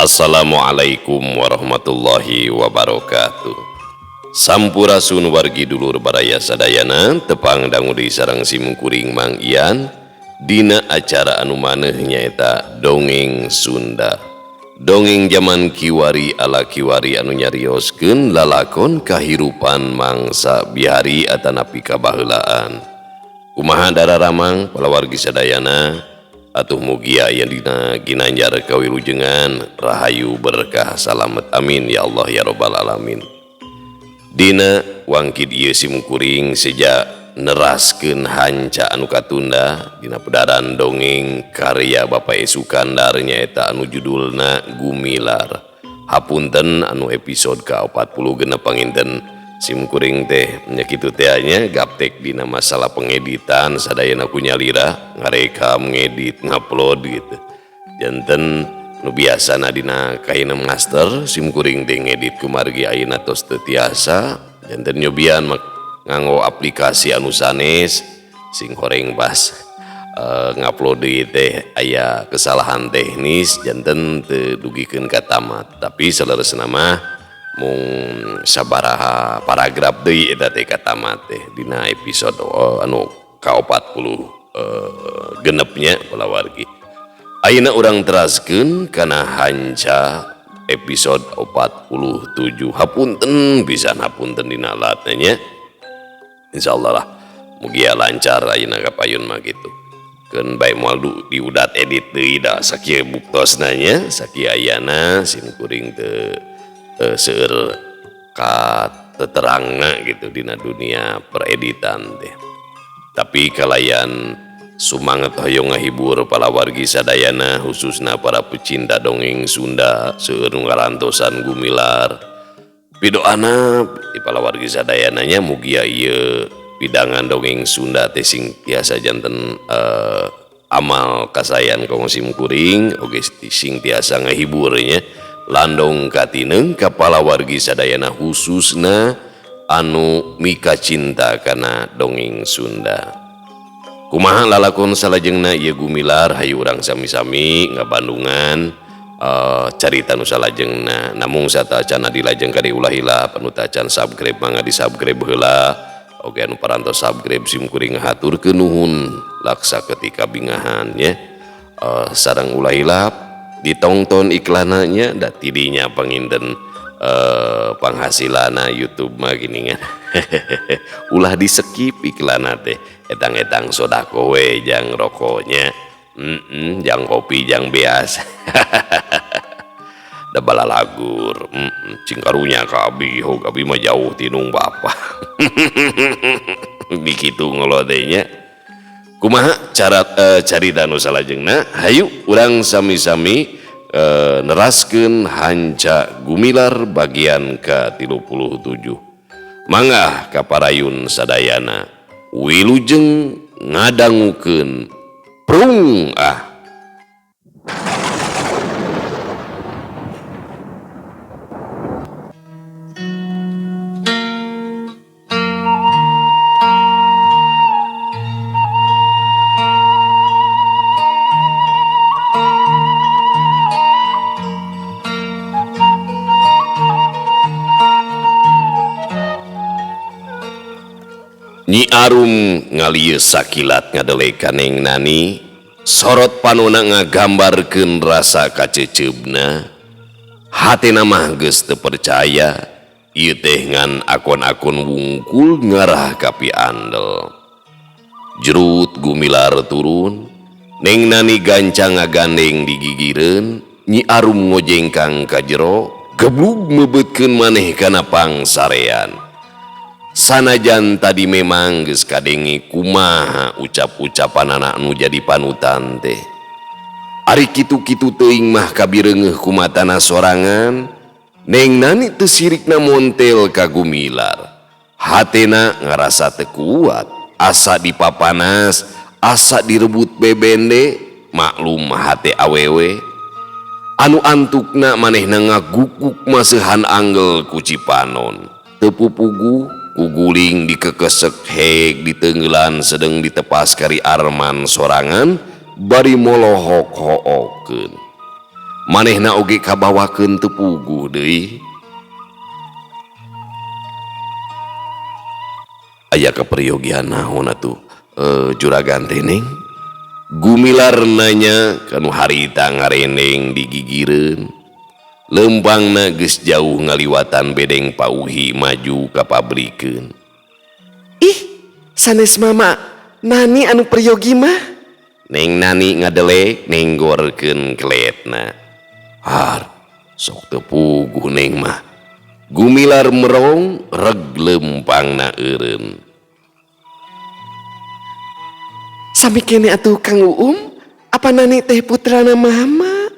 Assalamualaikum warahmatullahi wabarakatuh. Sampurasun wargi dulur baraya sadayana tepang dangu di sarang simkuring Mang Ian dina acara anu maneh nyaeta dongeng Sunda. Dongeng zaman kiwari ala kiwari anu nyarioskeun lalakon kahirupan mangsa bihari atanapi kabaheulaan. Kumaha dararamang palawargi sadayana atuh mugia yang dina ginanjar kawilujengan rahayu berkah salamet amin ya Allah ya robbal alamin. Dina wangkid ieu simkuring sejak neraskeun hanca anu katunda dina pedaran dongeng karya Bapak Sukandar nyaeta anu judulna Gumilar. Hapunten anu episode ka-40 genep panginten simkuring teh nya kitu teh nya gaptek dina masalah pengeditan sadayana kunyalira ngareka ngedit ngupload gitu. Janten nu biasana dina kaina master simkuring teh ngedit kumargi ayeuna tos teu tiasa janten nyobian nganggo aplikasi anu sanes sing horeng pas ngupload teh aya kesalahan teknis janten teu dugikeun ka tamat tapi saleresna mah mung sabaraha paragraf deui eta teh ka tamat teh dina episode anu ka-40 genepnya palawargi. Ayeuna urang teraskeun kana hanca episode 47. Hapunten pisan hapunten dina latna nya. Insyaallah lah mugia lancar ayeuna kapayun mah kitu. Keun bae moal diudat edit deui da sakieu buktosna nya sakieu ayana simkuring teu seueur ka teterangna gitu dina dunia pereditan teh. Tapi kalayan sumanget hoyong ngahibur palawargi sadayana khususna para pecinta dongeng Sunda seueur ngarantosan Gumilar. Pidoana di palawargi sadayana nya mugia ieu pidangan dongeng Sunda teh sing tiasa janten amal kasayan kongsi simkuring oge sing tiasa ngahibur nya landong katineng kapala wargi sadayana khususna anu mika cinta kana dongeng Sunda. Kumaha lalakon salajengna ieu Gumilar hayu urang sami-sami ngabandungan carita nu salajengna namung satacana dilajeng ka diulah-ilah anu tacan subscribe mangga di subscribe heula oge anu parantos subscribe simkuring ngahaturkeun nuhun laksa ketika bingahan nya sareng ulah-ilah ditongton iklananya da tidinya panginten panghasilana YouTube mah gini kan ulah di skip iklanna teh etang-etang sodako we jang rokoknya jang kopi jang beas da balalagur cing karunya ka abi hog abi mah jauh tinung bapa dikitu ngolodenya. Kumaha cara carita nu salajengna hayu urang sami-sami neraskeun hanca Gumilar bagian ke-37. Mangga kaparayun sadayana wilujeng ngadangukeun prung Nyi Arum ngalieu sakilat ngadelek kaneng nani sorot panona ngagambarkeun rasa kaceceubna hatena mah geus teu percaya ieu teh ngan akon-akon wungkul ngarah ka piandel. Jerut Gumilar turun neng nani gancang ngagandeng digigireun Nyi Arum ngojengkang ka jero geblug mebeutkeun maneh kana pangsarean. Sanajan tadi memang geus kadenge kumaha ucap-ucapan anak nu jadi panutan teh. Ari kitu-kitu teuing mah kabireungeuh kumatana sorangan, neng nani teu sirikna montel ka Gumilar. Hatena ngarasa teu kuat, asa dipapanas, asa direbut bebende, maklum hate awewe. Anu antukna manehna ngagukuk maseuhan anggel ku Cipanon. Teu pupugu kuguling dikekesek heg ditenggelan sedang ditepas kari Arman sorangan bari molohok hookeun. manehna oge kabawakeun teu puguh deui. Aya kaperyogian naon atuh juragan teh Neng? Gumilar nanya kanu harita ngareneng digigireun. Lempangna geus jauh ngaliwatan bedeng pauhi maju ka pabrikeun. Ih, sanes mama Nani anu peryogi mah? Neng Nani ngadelek nenggorkeun keletna. Har, sok teu puguh Neng mah. Gumilar merong reg lempangna eureun. Sami kene atuh Kang Uum, apa Nani teh putrana mama?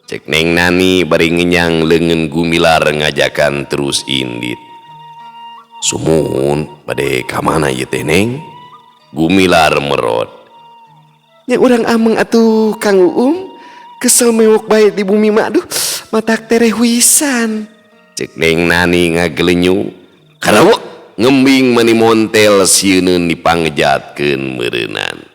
Cek Neng Nani bari ngenyang leungeun Gumilar ngajakan terus indit. Sumun bade ka mana ieu teh Neng? Gumilar merot. Nya urang ameng atuh Kang Uum, kesel mewok bae di bumi mah aduh, matak tereh wisan. Cek Neng Nani ngagelenyu, karawa ngembing mani montel sieunun dipangjatkeun meureunan.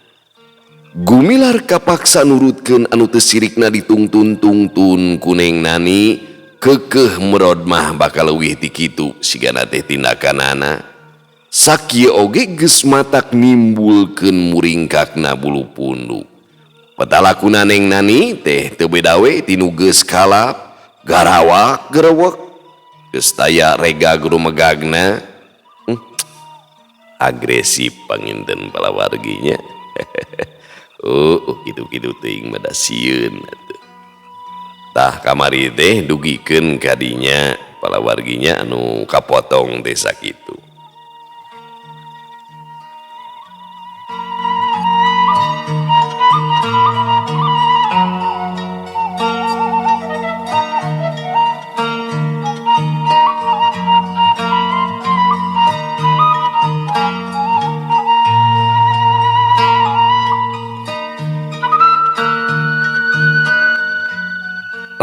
Gumilar kapaksa nurutkeun anu teu sirikna ditungtun-tungtun ku Neng Nani, keukeuh merod mah bakal leuwih ti kitu sigana teh tindakanana. Sakieu oge geus matak nimbulkeun muringkakna bulu punduk. Patalakuna Neng Nani teh teu beda we tinu geus kalap, garawak gerewek, geus taya rega grumegagna. Agresif panginten palawarginya. Kitu-kitu teuing mah da sieun atuh. Tah kamari teh dugikeun kadinya palawarginya anu kapotong teh sakitu.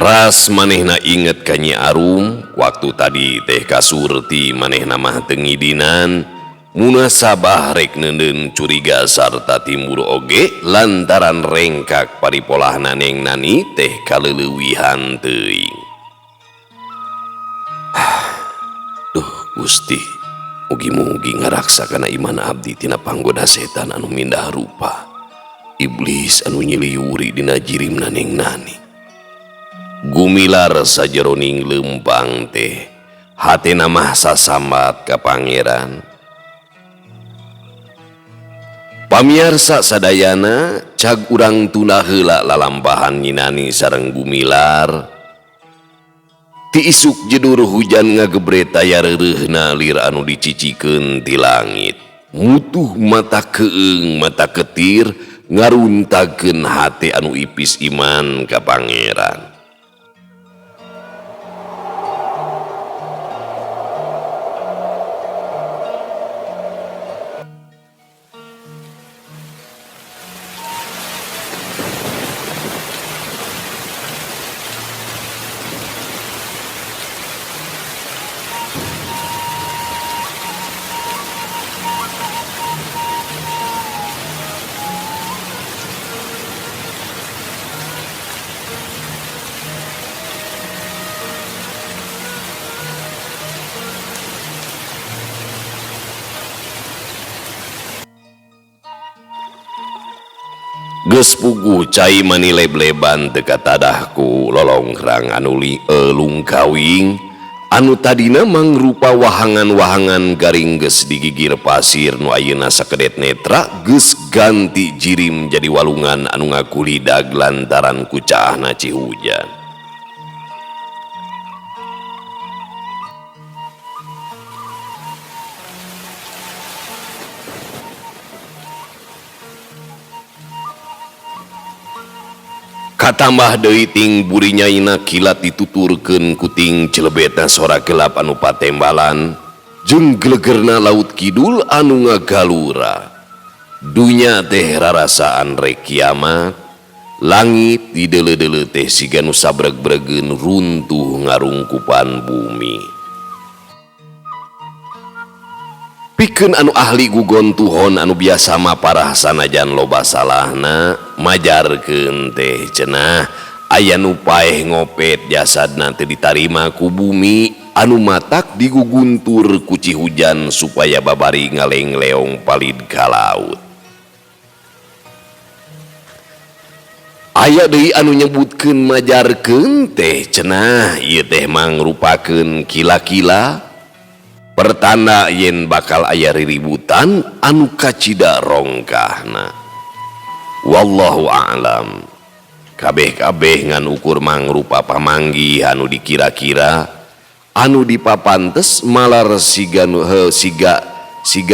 Ras manehna inget ka Nyi Arum waktu tadi teh kasurti manehna mah teu ngidinan, munasabah rek neuneun curiga sarta timbul oge lantaran rengkak paripolahna Neng Nani teh kaleulewihan teuing. Duh Gusti, mugi-mugi ngaraksa kana iman abdi tina panggoda setan anu mindah rupa, iblis anu nyiliwuri dina jirimna Neng Nani. Gumilar sajeroning lempang teh hatena mah sasambat ka pangeran. Pamiarsa sadayana, cag urang tunda heula lalampahan Nyi Nani sareng Gumilar. Ti isuk jedur hujan ngagebret aya reureuhna lir anu dicicikeun ti langit. Mutuh mata keung mata ketir ngaruntagkeun hate anu ipis iman ka pangeran. Geus puguh cai mani lebleban teu katadahku lolongkrang anu lungkawing anu tadina mangrupa wahangan-wahangan garing geus digigir pasir nu ayeuna sakedet netra geus ganti jirim jadi walungan anu ngakulidag lantaran kucaahna cihujan. Katambah deui ting burinyaina kilat dituturkeun ku ting celebetna sora gelap anu patembalan jeung gelegerna laut kidul anu ngagalura. Dunya teh rarasaan rek kiamat, langit di deuleu-deuleu teh siga nu sabreg-bregeun runtuh ngarungkupan bumi. Pikeun anu ahli gugontuhon anu biasa maparah sanajan loba salahna majarkeun teh cenah aya nu paeh ngopet jasadna teu ditarima ku bumi anu matak diguguntur ku cihujan supaya babari ngaleng-leong palid ka laut. Aya deui anu nyebutkeun majarkeun teh cenah ieu teh mangrupakeun kila-kila pertanda yen bakal aya riributan anu kacida rongkahna. Wallahu a'lam. Kabeh-kabeh ngan ukur mangrupa pamanggih anu dikira-kira anu dipapantes malar siga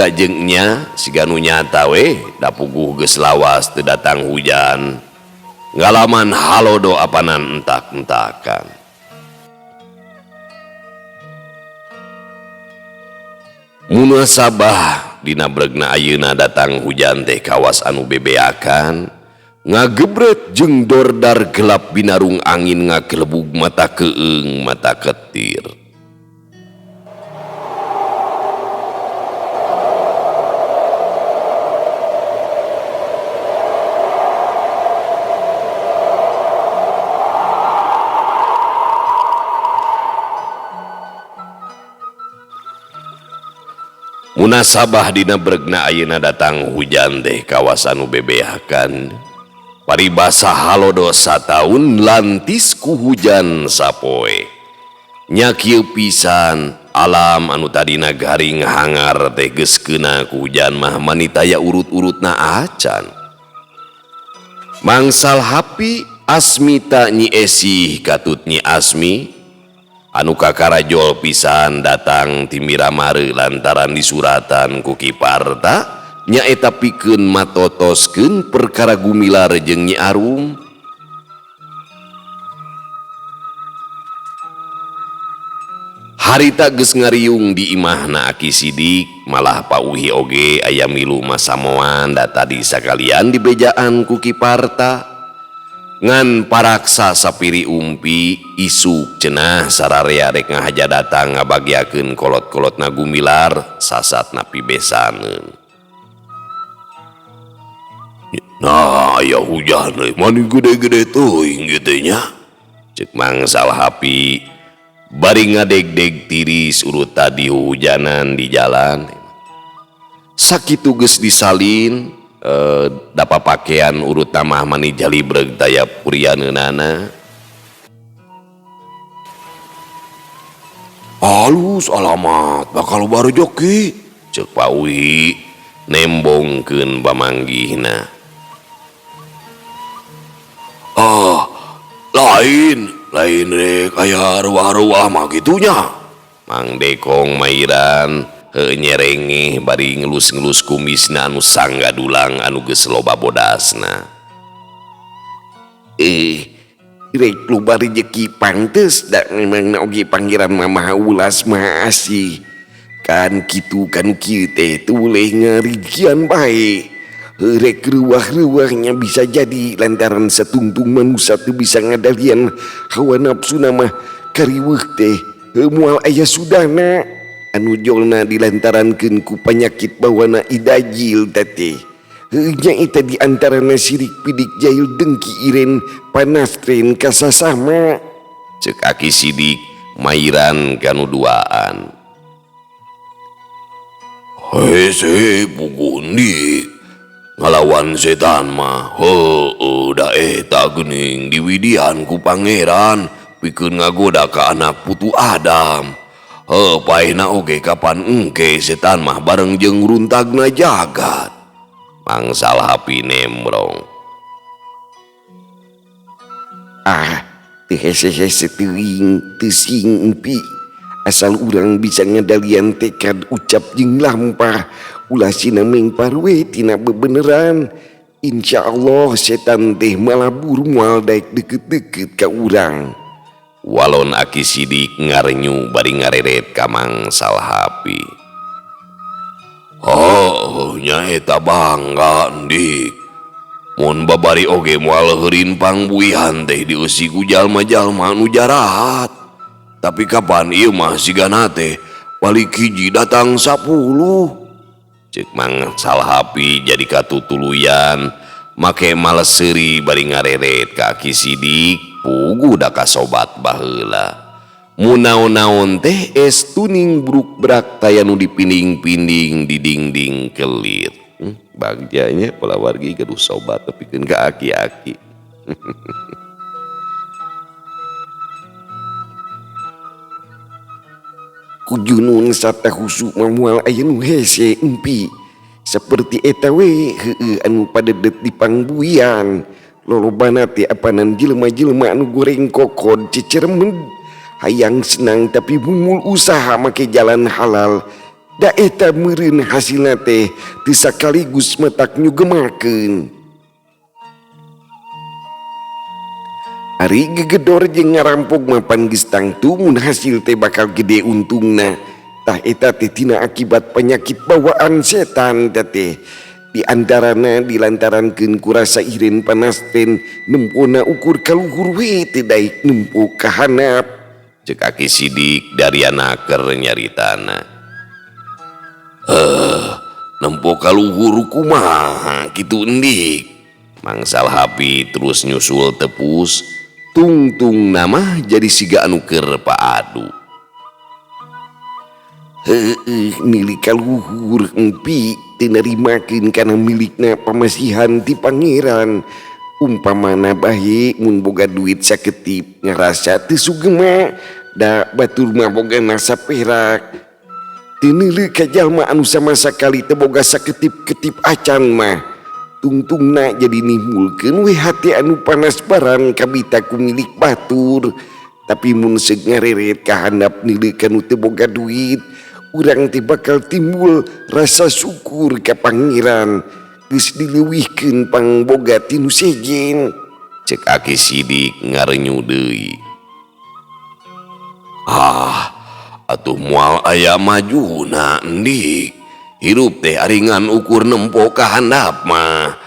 jengnya siga nu nyata we da puguh geus lawas teu datang hujan ngalaman halodo apanan entak-entakan. Munasabah dina bregna ayeuna datang hujan teh kawas anu bebeakan ngagebret jeung dordar gelap binarung angin ngakelebug mata keung mata ketir. Munasabah dina bregna ayeuna datang hujan teh kawasan bebeakan paribasa halodo sataun lantis ku hujan sapoe nya kieu pisan alam anu tadina garing hangar teh geus keuna ku hujan mah manitaya urut-urutna acan. Mangsal hapi Asmita Nyi Esih katut Nyi Asmi anu kakarajol pisan datang ti Miramare lantaran disuratan ku Kiparta nyaeta pikeun matotoskeun perkara gumilar jeung Nyi Arum. Harita geus ngariung di imahna Aki Sidik malah pauhi oge aya milu masamoan data di sakalian dibejaan ku Kiparta ngan paraksa sapiri umpi isuk cenah sararea rek ngahaja datang ngabagiakeun kolot-kolotna gumilar sasatna pibesaneun. Nah aya hujan mani gede-gede teuing kitu nya ceuk mangsal hapi bari ngadeg-deg tiris urut tadi hujanan di jalan sakitu geus disalin dapa pakaian urut tamah mani jalibreg daya purianeunana. Halus alamat bakal baru joki ceuk pauhi nembongkeun pamanggihna. Lain rek aya ruah-ruah mah gitunya. Mang Dekong Mairan nyerengeh bari ngelus-ngelus kumisna anu sangga dulang anu geus loba bodasna. Rek loba rezeki pantes da memang oge panggiran mamah ulas mah asih. Kan kitu kan kieu teh tuleh ngarigian bae. Rek ruah-ruahnya bisa jadi lantaran satungtung manusia teu bisa ngadalian hawa nafsu nama kariweuh teh moal aya sudahna anu jolna dilantarankeun ku panyakit bawana idajil teh nya eta di antarana sirik pidik jahil dengki iren panastren kasasama ceuk Aki Sidik Mairan kanu duaan. Hese pugundi ngalawan setan mah da eta geuning diwidian ku pangeran pikeun ngagoda ka anak putu Adam. Paehna oge kapan engke setan mah bareng jeung runtagna jagat. Mangsal hapi nembrong. Hese-hese teuing teu sing empi asal urang bisa ngadalian tekad ucap jeung lampah ulah sina mengparwe tina bebeneran insyaallah setan teh malabur moal daek deket-deket ka urang. Walon Aki Sidik ngarenyu bari ngareret ka mangsal hapi. Nyaeta bangga ndik mun babari oge moal heurin pangbuihan teh dieusi ku jalma-jalma anu jarat. Tapi kapan ieu mah sigana teh balik hiji datang 10. Ceuk mangsal hapi jadi katutuluyan make males seuri bari ngareret ka Aki Sidik pugu da kasobat baheula. Munaon-naon teh tuning bruk brak taya nu dipinding-pinding di dinding kelir. Bagjanya pola wargi gaduh sobat tepikeun ka aki-aki. Kujunun sarta husu mamual aya nu hese empi seperti eta we anu padedet di pangbuyan lolobana teh apanan jelema-jelema anu goreng kokod cecermen hayang senang tapi bumul usaha make jalan halal da eta meureun hasilna teh teu sakaligus metak nyugemakeun. Ari gegedor jeung ngarampok mapan geus tangtu mun hasil teh bakal gede untungna. Tah eta teh tina akibat penyakit bawaan setan teh. Di antarana dilantarankeun ku rasa ireun panasten nempona ukur kaluhur we teu daek nempo ka handap. Cek Aki Sidik dari anaker nyaritana. Nempo kaluhur kumaha kitu endik. Mangsal Hapi terus nyusul tepus. Tungtung nama jadi siga anu keur paadu. Milik kaluhur empi teu narimakeun kana milikna pamasihan ti pangeran. Umpamana bae mun boga duit saketip ngarasa teu sugema da batur mah boga nasa perak. Teu neuleuh ka jalma anu sama sakali teu boga saketip-ketip acan mah. Tungtungna jadi nimbulkeun we hati anu panas barang kabita ku milik batur. Tapi mun seug ngareret ka handap nileuk kanu teu boga duit, urang teh bakal timbul rasa syukur ka pangeran geus dileuwihkeun pangboga tinu sejen. Cek Aki Sidik ngarenyu deui. Atuh moal aya majuna endik. Hirup teh aringan ukur nempo ka handap mah.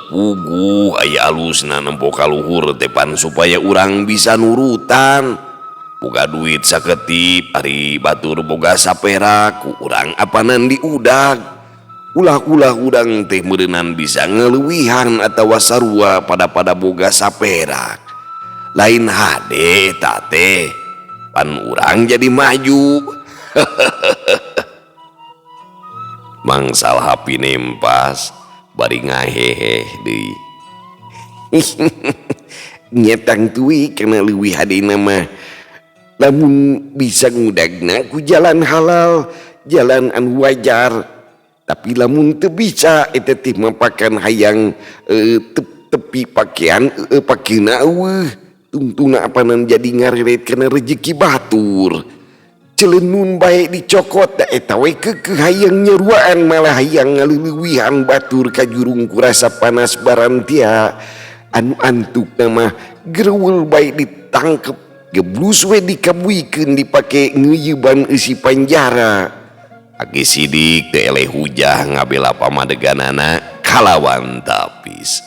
Puguh aya alusna nempo kaluhur tepan supaya urang bisa nurutan. Boga duit saketip ari batur boga saperak ku urang apanan diudag. Ulah-ulah urang teh meureunnan bisa ngeleuwihan atawa sarua pada boga saperak. Lain hade eta teh pan urang jadi maju. Mangsal Hapi nempas bari ngahehe deui. Nyetang tuwi kana leuwih hadena mah lamun bisa ngudagna ku jalan halal, jalan anu wajar. Tapi lamun teu bisa eta teh mapakan hayang tepi pakaian pakeuna eueuh. Tungtuna apanan jadi ngareret kana rezeki batur. Celenun baik dicokot da eta we keukeuh hayang nyeruaan malah hayang ngaleuwihan batur ka jurung kurasa panas barantia anu antuk nama greuweul baik ditangkep geblus we dikabuikeun dipake ngeuyeban eusi panjara. Aki Sidik teu eleh hujah ngabela pamadeganana kalawan tapis.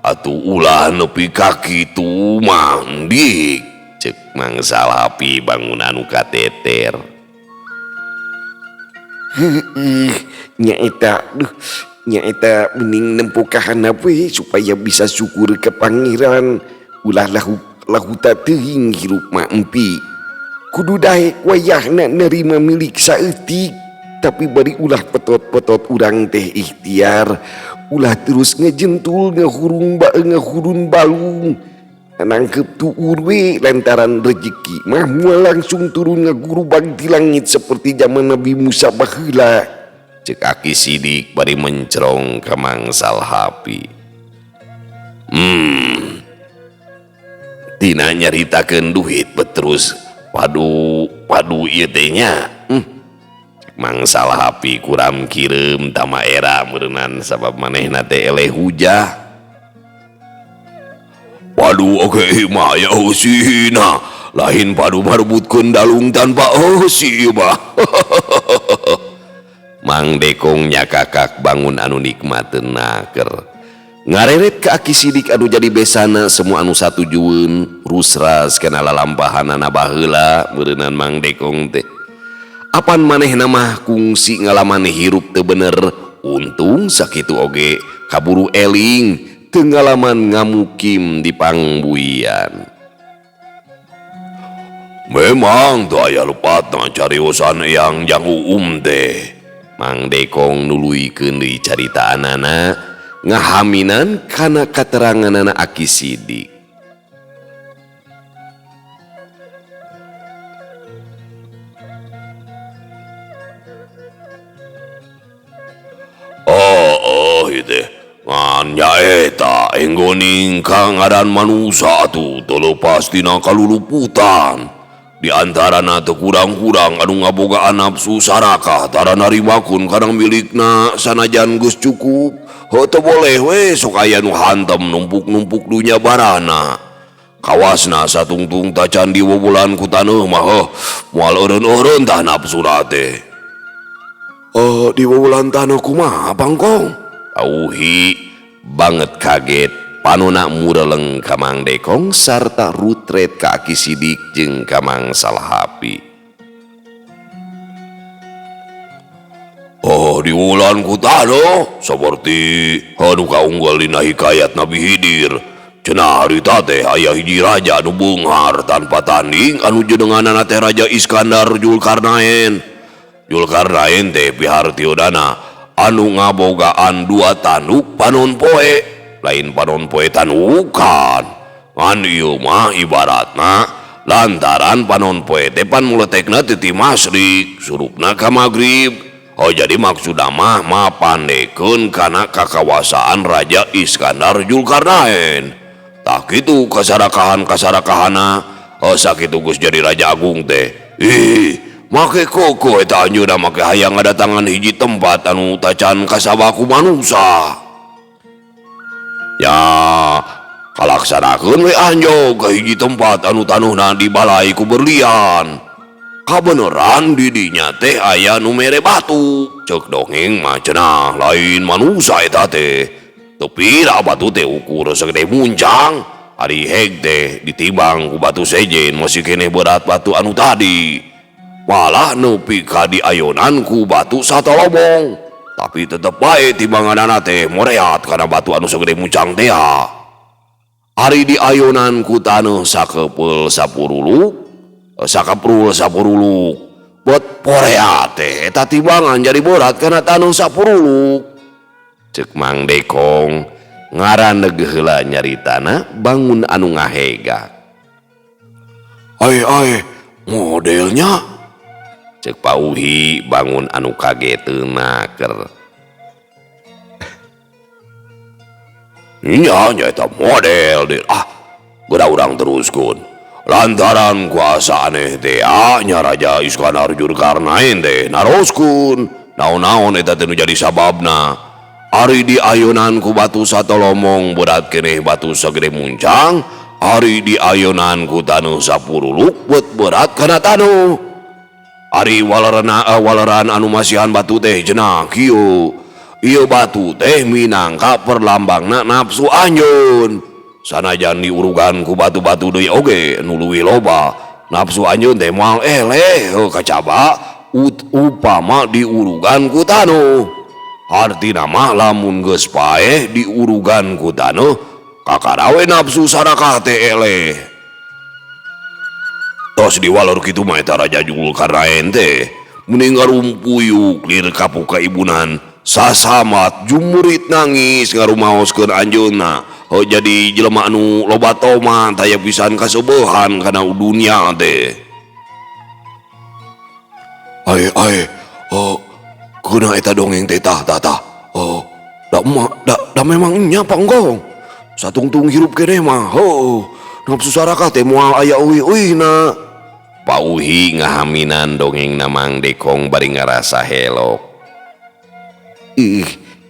Atuh ulah nepi ka kitu mah ndik. Cek Mangsal Hapi bangunan anu kateter. Nya eta mending nempo ka handap we supaya bisa syukur ke pangeran. Ulah lahu teuing hirup mah empi. Kudu daek wayahna nerima milik saeutik. Tapi bari ulah petot-petot urang teh ikhtiar. Ulah terus ngejentul ngahurun balung. Nangkep tuur we lantaran rezeki mah moal langsung turun ngagurubag di langit seperti zaman Nabi Musa baheula. Cek Aki Sidik bari mencerong ka Mangsal Hapi. Tina nyaritakeun duit beterus padu ieu teh nya. Mangsal Hapi kuram kireum tama era meureunnan sabab manehna teh eleh hujah. Padu oke mah ya usina lain padu marebutkeun dalung tanpa eusi mah. Mang Dekong nyakakak bangun anu nikmateun naker. Ngareret ka Aki Sidik anu jadi besana semua anu satujueun rusras kana lalampahanana baheula meureunnan Mang Dekong teh. Apan manehna mah kungsi ngalaman hirup teu bener. Untung sakitu oge kaburu eling tenggalaman ngamukim di pangbuian. Memang daya lepat na cariosan yang teh. Mang Dekong nuluykeun deui caritaanana ngahaminan kana kateranganana Aki Sidik. Itu ngan nyaeta enggoning kangaran manusia tu terlepas tina kaluluputan. Di antarana teu kurang-kurang anu ngabogaan nafsu sarakah tara narimakun kadang milikna sanajan geus cukup teu boleh we sok aya nu hantem numpuk-numpuk dunya barana. Kawasna satungtung tacan di wobulan ku taneuh mah moal eureun-eureun tah nafsu teh. Di wobulan taneuh kumaha Bangkong? Auhi banget kaget panona mureleng ka Mang Dekong sarta rutret ka Aki Sidik jeung ka Mang Salhapi. Di wulan ku tano saperti anu kaunggal dina hikayat Nabi Hidir. Cenah harita teh aya hiji raja anu beunghar tanpa tanding anu jenenganna teh Raja Iskandar Julkarnaen. Julkarnaen teh pihartiodana anu ngabogaan 2 tanduk panon poe. Lain panon poe tanukan ngan ieu mah ibaratna lantaran panon poe teh pan muletekna teu ti masyrik surupna ka magrib. Jadi maksudna mah mapandekeun kana kakawasaan Raja Iskandar Julkarnaen. Tah kitu kasarakahan-kasarakahanna sakitu geus jadi raja agung teh. Make koko eta anjeunna make hayang ngadatangan hiji tempat anu tacan kasabaku manusa. Ya kalaksanakeun we anjo ka hiji tempat anu tanuhna di balai ku berlian. Kabeneran di dinya teh aya nu mere batu. Ceuk dongeng mah cenah lain manusa eta teh. Tapi da batu teh ukur sagede muncang. Ari heg teh ditimbang ku batu sejen masih keneh berat batu anu tadi. Malah neupi ka diayonan ku batu satolobong. Tapi tetep bae timbanganana teh moreat karena batu anu sagede muncang teh. Ari di ayonan ku taneuh sakepeul sapuruluk buat poreat teh eta timbangan jadi berat karena taneuh sapuruluk. Ceuk Mang Dekong ngaraneg heula nyaritana bangun anu ngahega. Ai modelnya ceuk Pauhi bangun anu kageteuna keur. Nya eta model deh. Geura urang teruskeun. Lantaran kuasa aneh teh nya Raja Iskandar Julkarnaen teh naroskeun naon-naon eta teh nu jadi sababna. Ari di ayonan ku batu satolomong berat keneh batu sagede muncang. Ari di ayonan ku taneuh sapuruluk berat kana taneuh. Ari waleran anu masihan batu teh cenah kieu. Ieu batu teh minangka perlambangna nafsu anjeun. Sanajan diurugan ku batu-batu deui oge nu leuwih loba. Nafsu anjeun teh moal eleh kacaba upama diurugan ku taneuh. Artina mah lamun geus paeh diurugan ku taneuh kakarawe nafsu sarakah teh eleh. Tos diwalor kitu mah eta Raja Julkarnaen teh mending ngarumpuyuk lir kapu kaibunan sasamat jumurit nangis ngarumaoskeun anjeunna. Jadi jelema anu loba tomat aya pisan kaseubehan kana dunia teh. Kuna eta dongeng teh tah. Da memang nya Panggong. Satungtung hirup keneh mah nafsu sarakah teh moal aya euih-euihna. Pauhi ngahaminan dongengna Mang Dekong bari ngarasa helok.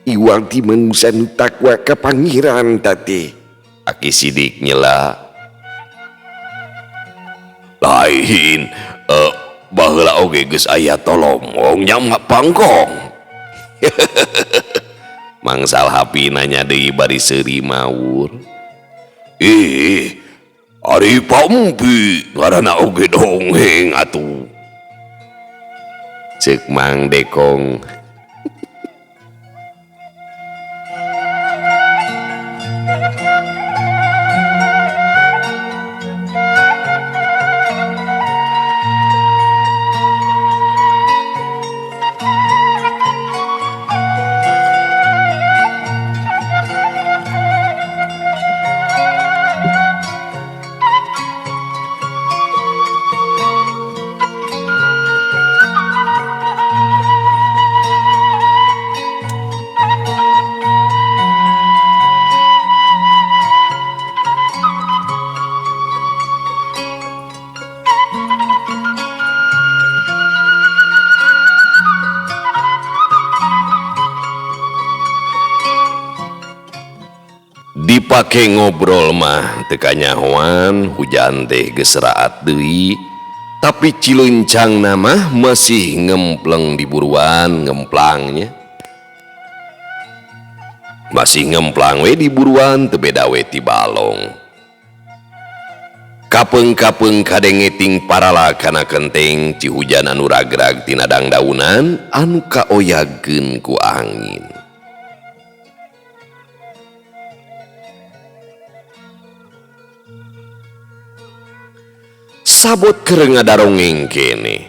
Iwang ti manusia nu takwa ka pangeran tadi. Aki Sidik nyela. Lain baheula oge geus aya tolomong nya Panggong. Mang Salhapi nanya deui bari seuri mawur. Ari pampi ngaranna oge dongeng atuh. Ceuk Mang Dekong. dipake ngobrol mah teu kanyahoan, hujan teh geus raat deui, tapi cilencang mah masih ngempleng di buruan ngemplangnya. Masih ngemplang we di buruan teu beda we ti balong. Kapeung-kapeung kadengeting parala kana kenteng ci hujan anu ragrag tina dangdaunan anu kaoyagkeun ku angin. Sabot keur ngadarongeng kene.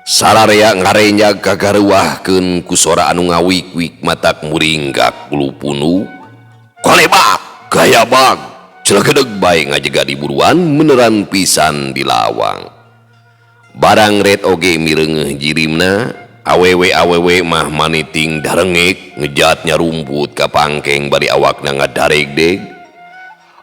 Sararea ngarenjag kagaruahkeun ku sora anu ngawik-wik matak muringgak bulu punu. Kolebak, gaya bag, celagedeg bae ngajega di buruan meneran pisan di lawang. Barang red oge mireungeuh jirimna, awewe-awewe mah maniting darengek ngejatnya rumput ka pangkeng bari awakna ngadaregdeg.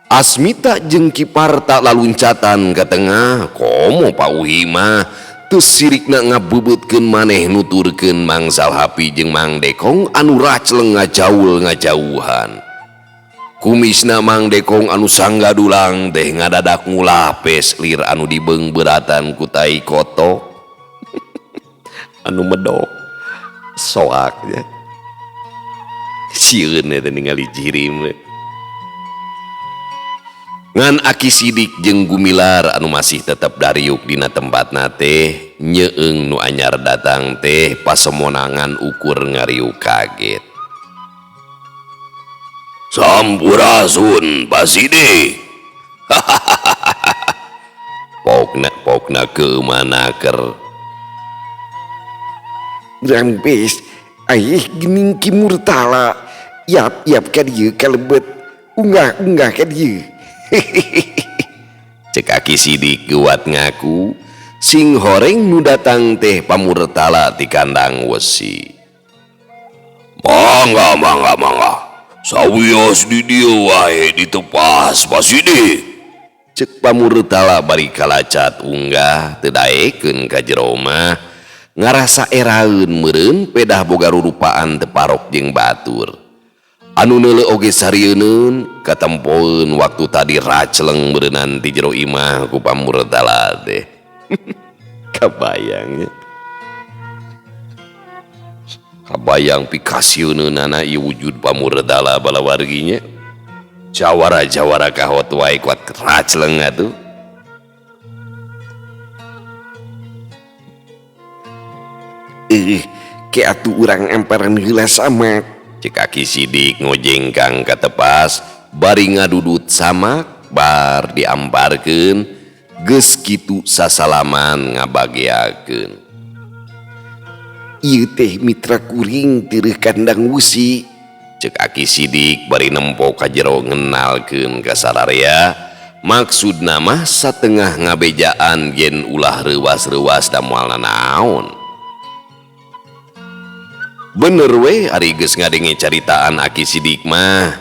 Asmita jeung Kiparta laluncatan ka tengah, komo pauhi mah teu sirikna ngabebetkeun maneh nuturkeun mangsal Hapi jeung Mang Dekong anu racleng ngajaul ngajauhan. Kumisna Mang Dekong anu sanggadulang teh ngadadak ngulapes lir anu dibeungbeuratan ku tai koto. Anu medok soaknya sieun eta ningali jirim. Ngan Aki Sidik jeung Gumilar anu masih tetep dariuk dina tempatna teh nyeung nu anyar datang teh pasemonangan ukur ngariuk kaget. Sampurasun Pasidi. Pokna keumanaker. Rampes, ayah gening Ki Murtala. Yap ka dieu kalebet. Unggah ka dieu. Cek Aki Sidik guat ngaku sing horeng nu datang teh Pamurtala ti kandang wesi. Mangga sawios di dieu wae ditepas Pasidi. Cek Pamurtala bari kalacat unggah teu daekeun ka jero mah ngarasa eraeun meureun pedah boga rurupaan teu parok jeung batur. Anu neuleuh oge sarieun katempoeun waktu tadi racleng beureunan ti jero imah ku Pamurtala teh. Kabayangnya. Kabayang pikasieunana ieu wujud Pamurtala bala warginya. Jawara-jawara kahot wae kuat racleng atuh. Ke atuh urang amparan heula samak. Cek Aki Sidik ngojengkang ka tepas bari ngadudut samak bar diamparkeun geus kitu sasalaman ngabageakeun. Ieu teh mitra kuring teureuk kandang wesi. Cek Aki Sidik bari nempo ka jero ngenalkeun ka sararea maksudna mah satengah ngabejaan yen ulah reuwas-reuwas da moalna naon. Bener we ari geus ngadenge caritaan Aki Sidik mah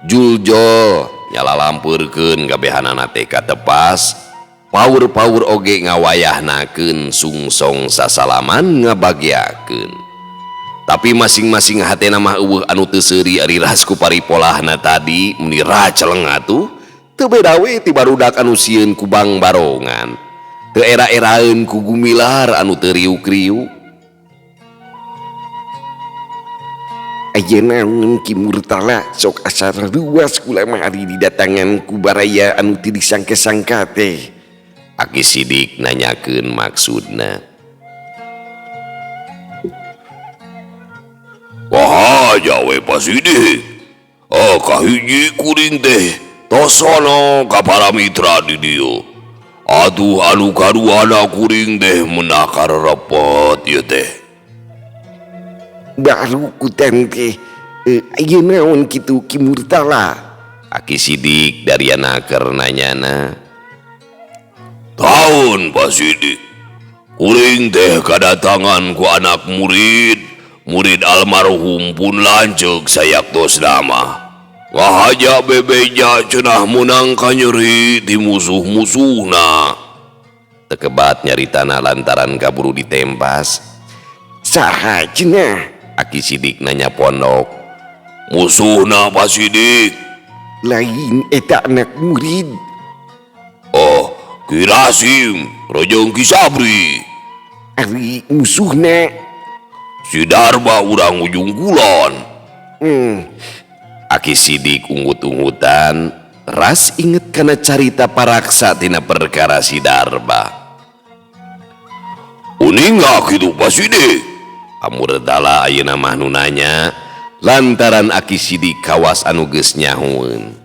Juljol nyalalampeurkeun gabehanana teh ka tepas paur-paur oge ngawayahnakeun sungsong sasalaman ngabageakeun. Tapi masing-masing hatena mah eueuh anu teu seuri ari ras ku paripolahna tadi meni racleng atuh teu beda we ti barudak anu sieun ku Bang Barongan teu era-eraeun ku Gumilar anu teu riuk-riuk. Ayeuna naon Ki Murtala sok asar luas kula mah ari didatangan ku baraya anu teu disangka-sangka teh. Aki Sidik nanyakeun maksudna. Wahaja we Pasidi. Kahiji kuring teh tosono ka para mitra di dieu. Atuh anu kaduana kuring teh meunah karepot ieu teh. Baru kutan teh ayeuna naon kitu Ki Murtala. Aki Sidik dariana keur nanyana. Taun Pasidi. Kuring teh kadatangan ku anak murid almarhum pun lanceuk sayaktos nama. Wahaja bebeja cenah menang kanyeri di musuh-musuhna. Tekebat nyaritana lantaran kaburu ditempas. Saha cenah? Aki Sidik nanya pondok. Musuhna Pasidik lain eta anak murid. Oh, Kirasim, Rojong Kisabri. Ari musuhna. Si Darba urang ujung kulon. Aki Sidik ungut-ungutan, ras inget kana carita paraksa tina perkara si Darba. Uning gak gitu Pak Sidik? Amurdala ayeuna mah nu nanya, lantaran Aki Sidik kawas anu geus nyahoeun.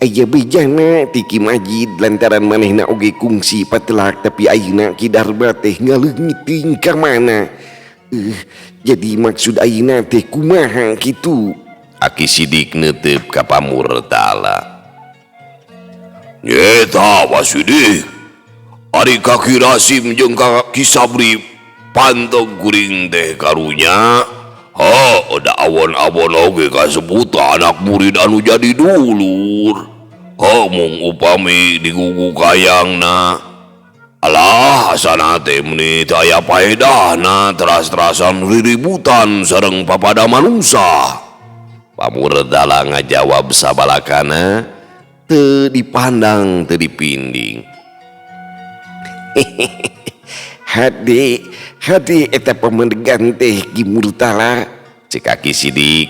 Aya bejana Tiki Majid lantaran manehna oge kungsi patelak tapi ayeuna Ki Darba teh ngaleungiteuing ka mana. Jadi maksud ayeuna teh kumaha kitu? Aki Sidik neuteup ka Pamurdala. Nyeta Pak Sidik, ari ka Kirasim jeung ka Kisabri pantog kuring teh karunya. Da awon-awon oge kasebut anak murid anu jadi dulur. Mung upami digugu kayangna. Alah asana teh meuni teu aya paedahna teras-terasan riributan sareng papada manusa. Pamurdala ngajawab sabalakana, teu dipandang teu dipinding. Hade eta pamandegan teh Ki Murtala. Cek Aki Sidik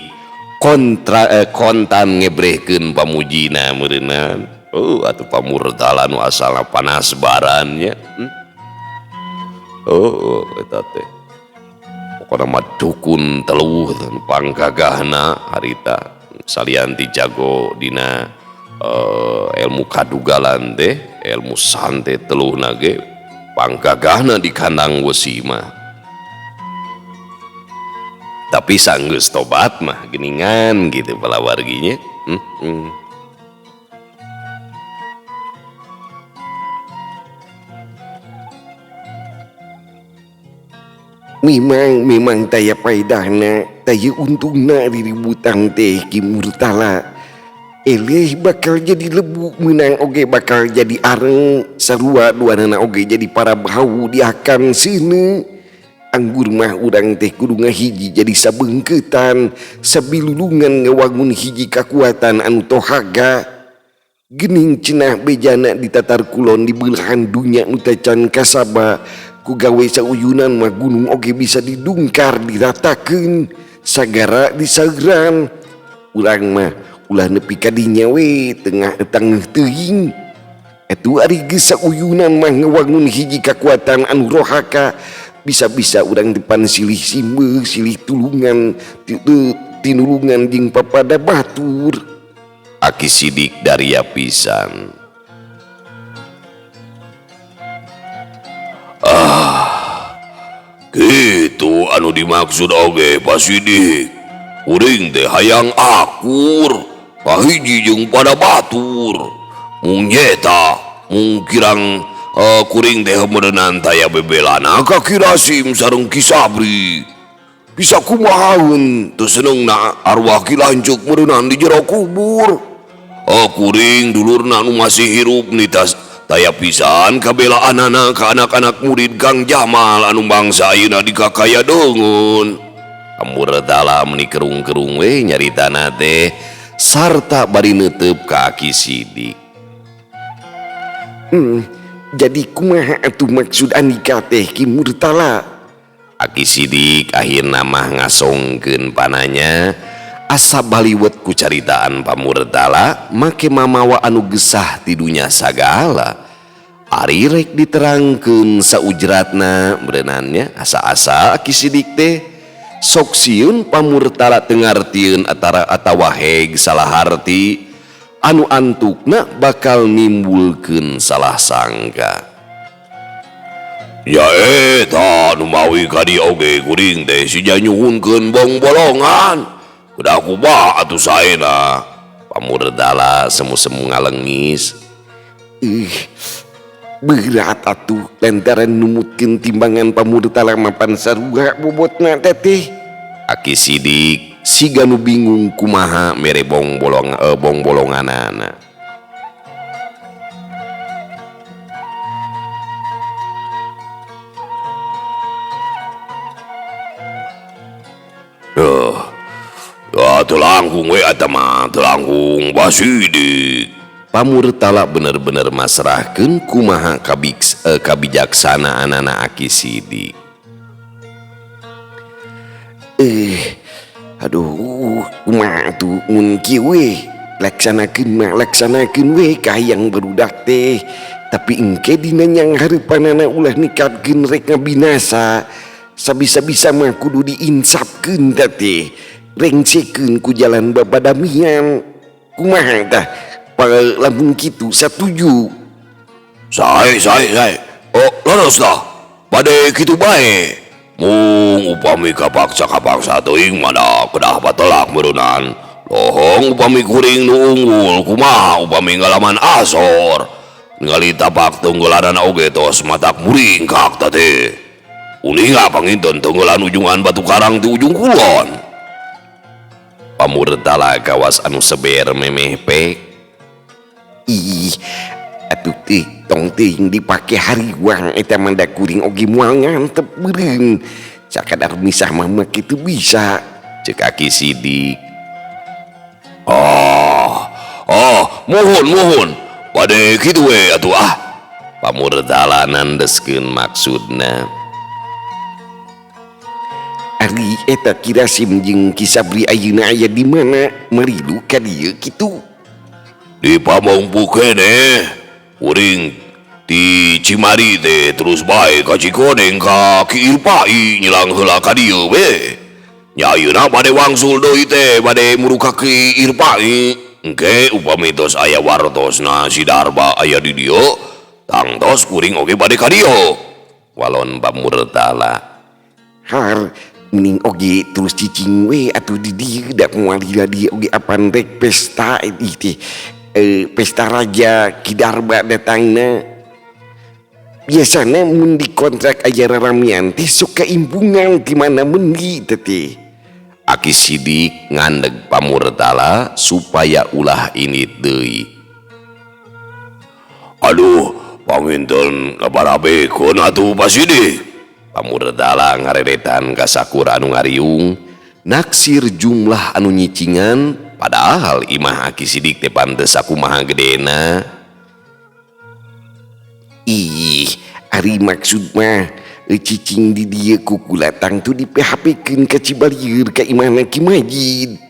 kontan ngebrehkeun pamujina meureunnan. Atuh Pamurdala nu asalna panas barannya. Eta teh pokona mah dukun teluh panggagahna harita salianti jago dina ilmu kadugalan teh, ilmu santet teluhna ge panggagahna di kandang wesi mah. Tapi sanggeus tobat mah geningan gitu pala warginya. Memang taya paedahna, taya untungna riributan teh Ki Murtala. Eleh bakal jadi lebu, menang oge bakal jadi areng, sarua duanana oge jadi para bau diakan sini. Anggur mah urang teh kudu ngahiji jadi sabeungkeutan, sabilulungan ngawangun hiji kakuatan anu tohaga. Gening cenah bejana di tatar kulon di belahan dunya nu teh can kasaba, ku gawe sauyunan mah gunung oge bisa didungkar diratakeun, sagara disagran. Urang mah ulah nepi ka dinya we tengah tangeuh teuing. Atuh ari geus sauyunan mah ngawangun hiji kakuatan anu rohaka, bisa-bisa urang depan silih simbeuh silih tulungan tinulungan jeung papada batur. Aki Sidik daria pisan. Gitu anu dimaksud oge Pak Sidik. Kuring teh hayang akur kahiji jeung pada batur. Mung nyeta mung kirang kuring teh meureunnan taya bebelana ka Kirasim sareng Kisabri. Bisa kumahaun teu senengna arwah Ki Lancuk meureunnan di jero kubur. Kuring dulurna anu masih hirup nitas taya pisan kabelaanana ka anak-anak murid Kang Jamal anu bangsa ayeuna di kakaya deungeun. Pamurdala meuni kerung-kerung we nyaritana teh sarta bari neuteup ka Aki Sidik. Jadi kumaha atuh maksud andika teh Ki Murtala? Aki Sidik akhirna mah ngasongkeun pananya, asa baliwet ku caritaan Pamurdala make mamawa anu gesah ti dunya sagala. Ari rek diterangkeun saujratna beunannya asa-asa Aki Sidik teh sok sieun Pamurdala teu ngartieun atawa heg salah harti anu antukna bakal nimbulkeun salah sangka. Ya eta nu mawi ka dieu oge kuring teh sija nyuhunkeun bong-bolongan. Udah kumaha atuh saena? Pamurdala semu-semu ngalengis. Berat atuh lantaran numutkeun timbangan Pamurdala mapan sarua bobotna teh. Aki Sidik siga nu bingung kumaha mere bong-bolonganana. telangkung we eta mah telangkung Basidik. Pamurtala bener-bener masrahkeun kumaha kabijaksanaan anak Aki Sidik. Aduh, kumaha tuh mun kieu we laksanakeun we kahayang barudak teh. Tapi engke dina nyang hareupanana ulah nikatkeun rek ngabinasa. Sabisa-bisa mah kudu diinsapkeun teh. Rengsekeun ku jalan babadamian. Kumaha tah? Lamun kitu satuju. Sae. Oh, leres lah. Bade kitu bae. Mung upami kapaksa teuing mana kedah batelak meureunnan. Lohong upami kuring nu unggul kumaha upami ngalaman asor. Ningali tapak tunggulanana oge tos matak muringkak teh. Uninga panginten tunggulan ujungan batu karang di ujung kulon. Pamurtala kawas anu seber memeh pek. Ih, atuh teh tong teuing dipake hariwang eta manda kuring oge moal ngantep beureun. Sakadar misah mah kitu bisa, cek Aki Sidik. Mohon. Bade kitu we atuh ah. Pamurtala nandeskeun maksudna. Ari eta Kirasim jeung Ki Sabri ayeuna aya di mana? Marilu ka dieu kitu. Di Pamongpu keneh uring di Cimari teh terus bae ka Cikoneng ka Ki Irpai nyilang heula ka dieu we. Nya ayeuna bade wangsul deui teh bade muru ka Ki Irpai. Engke upami tos aya wartosna si Darba aya di dieu, tangtos kuring oge bade ka dieu. Walon Pamurtala. Har mending oge terus cicing we atuh di dieu da moal di oge apan rek pesta ieu teh. Pesta raja Ki Darba datangna. Biasana mun dikontrak aya raramian teh sok kaimbungan di mana mendi teh. Aki Sidik ngandeg Pamurtala supaya ulah ini deui. Aduh, panginten ngabarabekeun atuh Basidik. Pamurtala ngareretan ka sakura anu ngariung naksir jumlah anu nyicingan. Padahal imah Aki Sidik teh pantes sakumaha gedena. Ih, ari maksud mah cicing di dieu ku kulatang tu di PHP-keun ka Cibalieur ka imahna Ki Majid.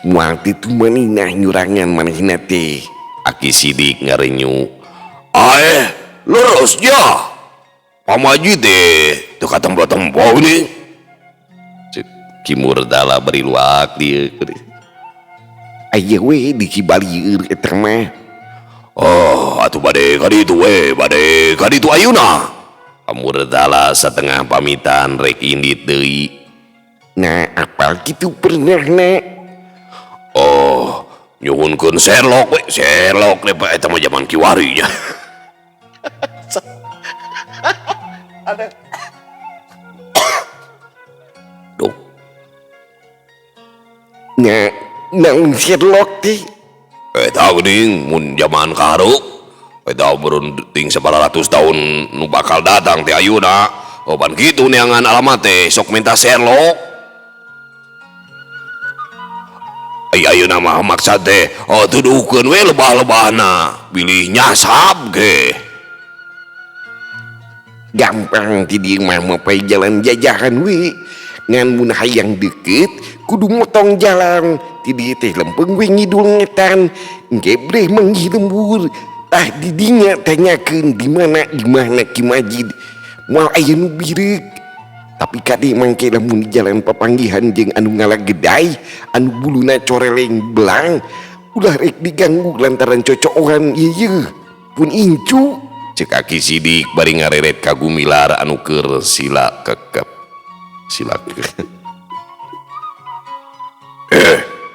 Moal teh tu manehna nyurangan manehna teh. Aki Sidik ngarenyu. Leres ja. Pamajid teh teu katempo-tempo ni. Ki Murtala beri luak dieu. Aya we di Cibalieur eta mah. Oh, atuh bade ka ditu we, bade ka ditu ayeuna. Pamurtala satengah pamitan rek indit deui. Nah, apal kitu pernahna. Oh, nyuhunkeun Sherlock we, Sherlock le eta mah zaman kiwari nya. Duh. Nah, naon Sherlock teh? Eta geuning mun zaman kahareup. Eta berunting 900 tahun nu bakal datang teh ayeuna. Oh pan kitu neangan alamat teh sok minta Sherlock. Ayeuna mah maksud teh tuduhkeun we lebah-lebahna, pilih nyasab ge. Gampang ti dieu mah mapay jalan jajahan we. Ngan mun hayang deukeut kudu motong jalan. Ti dieu teh lempeng we ngidul ngetan, engke breh manggih lembur. Tah di dinya tanyakeun di mana imahna Ki Majid. Moal aya nu birek. Tapi kade mangke lamun di jalan papanggihan jeung anu ngalagedai, anu buluna coreleng belang, ulah rek diganggu lantaran cocokan ieu. Pun incu. Cek Aki Sidik bari ngareret ka Gumilar anu keur sila kekep.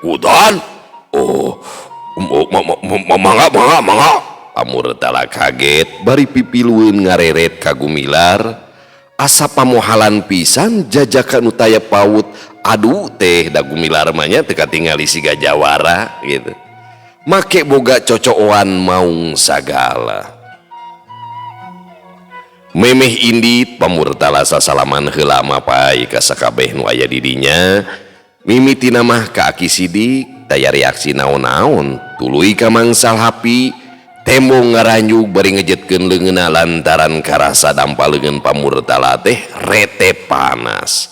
Hutan? Oh, mangga. Pamurtala kaget bari pipilueun ngareret ka Gumilar. Asa pamohalan pisan jajakan utaya paut. Aduh teh da Gumilar mah nya teu katingali siga jawara gitu. Make boga cocokan maung sagala. Memeh indit Pamurtala sasalaman heula mapay ka sakabeh nu aya di dinya. Mimiti namah ka Aki Sidik daya reaksi naon-naon tuluy ka mangsal hapi tembong ngaranjuk bari ngejetkeun leungeunna lantaran karasa dampal leungeun pamurtala teh rete panas.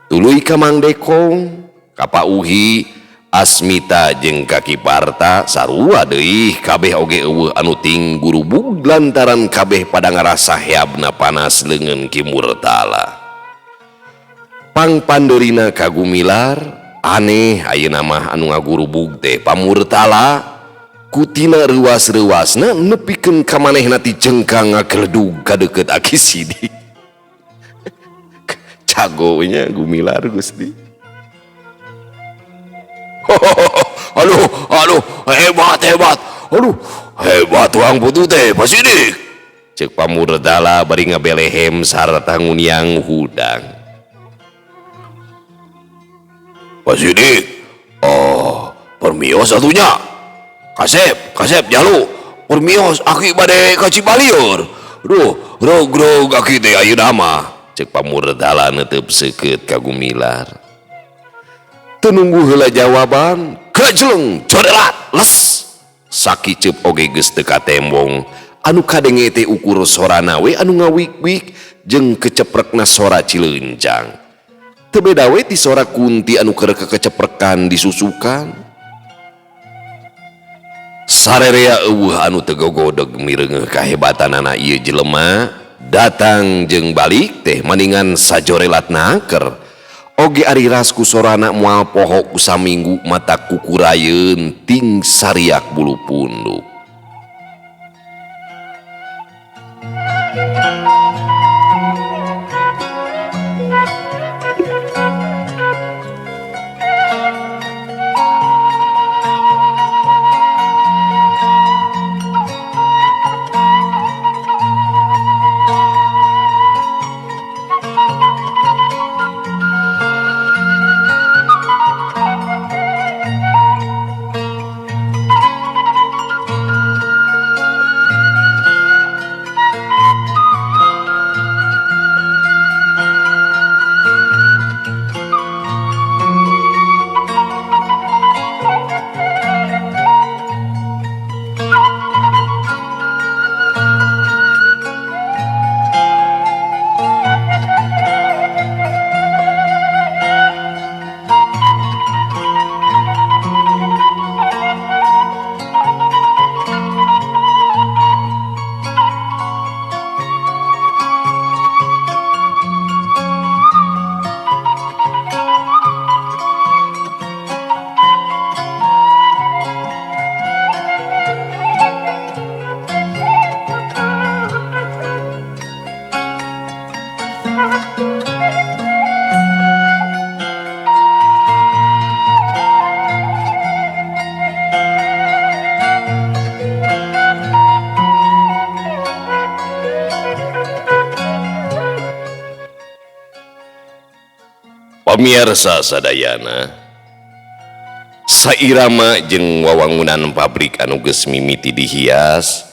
Tuluy ka Mang Dekong ka Pak Uhi Asmita jeung Kaki Parta sarua deui kabeh oge eueuh anu ting gurubug lantaran kabeh pada ngarasa heabna panas leungeun Ki Murtala. Pangpandorina ka Gumilar aneh ayeuna mah anu ngagurubug teh pamurtala kutina reuas-reuasna nepikeun ka manehna ti cengkang ngagledug ka deukeut Aki Sidik. Cagonya Gumilar Gusti. Aduh hebat hebat Tuang Putu teh Pak Sidik cek pamurtala bari ngabelehem sarta nguniang hudang. Pak Sidik, permios satunya. Kasep jalu. Permios aki bade ka Cibalieur. Rog aki teh ayeuna mah. Cek pamurtala neuteub seukeut ka Gumilar. Teu nunggu heula jawaban, kajleng corelat les. Sakiceup oge geus teu ka tembong. Anu kadenge teh ukur sorana we anu ngawik-wik jeung keceprekna sora cileuncang. Teu beda we ti sora Kunti anu keur keceprekan disusukan. Sarerea eueuh anu teu gogodeg mireungeuh kahebatanana ieu jelema datang jeung balik teh maningan sajorelat naker. Oge ari ras ku sorana moal poho ku saminggu mata kukurayeun ting sariak bulu punduk. Pamirsa sadayana, sairama jeung wawangunan pabrik anu geus mimiti dihias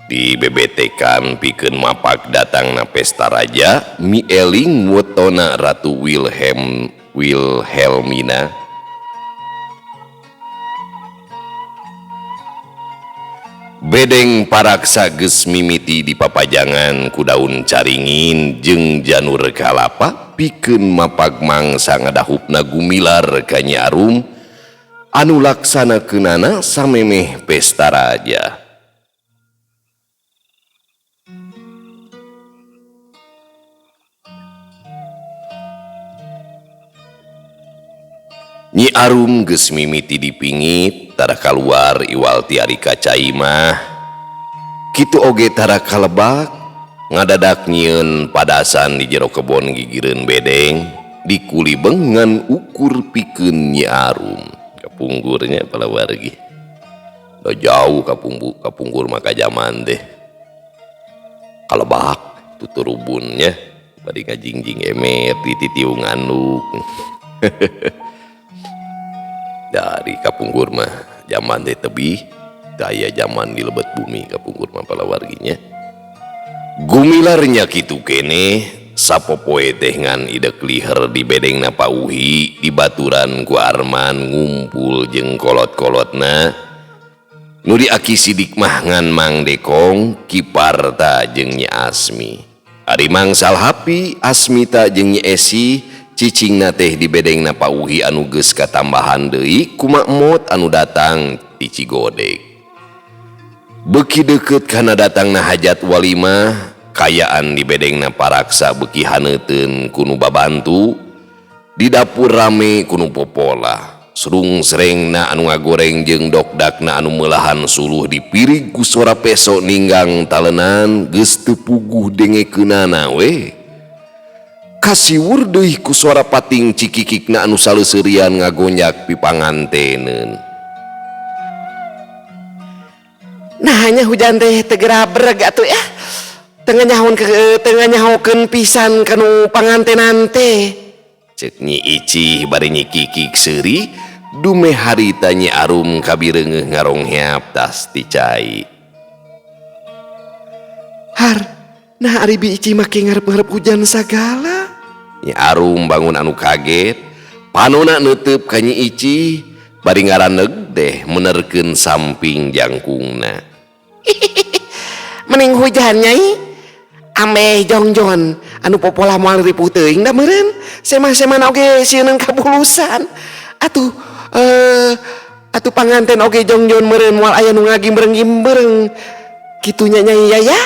dibebetekan pikeun mapak datangna pesta raja mieling wetona Ratu Wilhelmina. Bedeng paraksa geus mimiti di papajangan ku daun caringin jeung janur kalapa pikeun mapag mangsa ngadahupna Gumilar ka Nyi Arum anu laksanakeunana samemeh pesta raja. Nyi Arum geus mimiti dipingit tara kaluar iwal ti ari kacai mah kitu oge tara kalebak ngadadak nyieun padasan di jero kebon gigireun bedeng dikulibeng ngan ukur pikeun Nyi Arum kapunggurnya palawargi da jauh kapunggur maka zaman teh kalebak tuturubunnya bari ngajingjing emet di titiung anduk. Dari kapunggur mah zaman teh tebih daya zaman di lebet bumi kapunggur mah palawarginya. Gumilarnya kitu kene sapopoe teh ngan idek liher di bedeng na pauhi di baturan ku Arman ngumpul jeung kolot-kolotna nu diaki sidik mah ngan Mang Dekong Kiparta jeung Nyi Asmi ari mangsal hapi Asmita jeung Nyi Esi cicingna teh di bedeng na pauhi anu geus katambahan deui ku Makmud anu datang ti Cigodeg beuki deukeut kana datangna hajat walimah kayaan di bedengna paraksa beuki haneuteun kunu babantu di dapur rame kunu popola surung serengna anu ngagoreng jeung dokdakna anu meulahan suluh di piring ku sora peso ninggang talenan geus teu puguh dengekeunana we kasiwur deui ku suara pating cikikikna anu saleuseurian ngagonjak pipanganteneun. Nah hanya hujan teh tegera bereg atuh ya tengah nyahokeun pisan kanu pangantenan teh Cek Nyi Icih bari Nyi Kikik seuri dume harita Nyi Arum kabireungeuh ngarongheap tas ti cai. Har nah ari bi Icih make ngarep-ngarep hujan sagala. Nyi Arum bangun anu kaget panonna neuteub ka Nyi Icih bari ngaraneg deh menerkeun samping jangkungna. Mending hujan Nyai ameh jongjon anu popola moal ripuh teuing da meureun semah-semah oge sieun kabulusan atuh panganten oge jongjon meureun moal aya nu ngagimbreng-gimbreng kitu nya Nyai Yaya.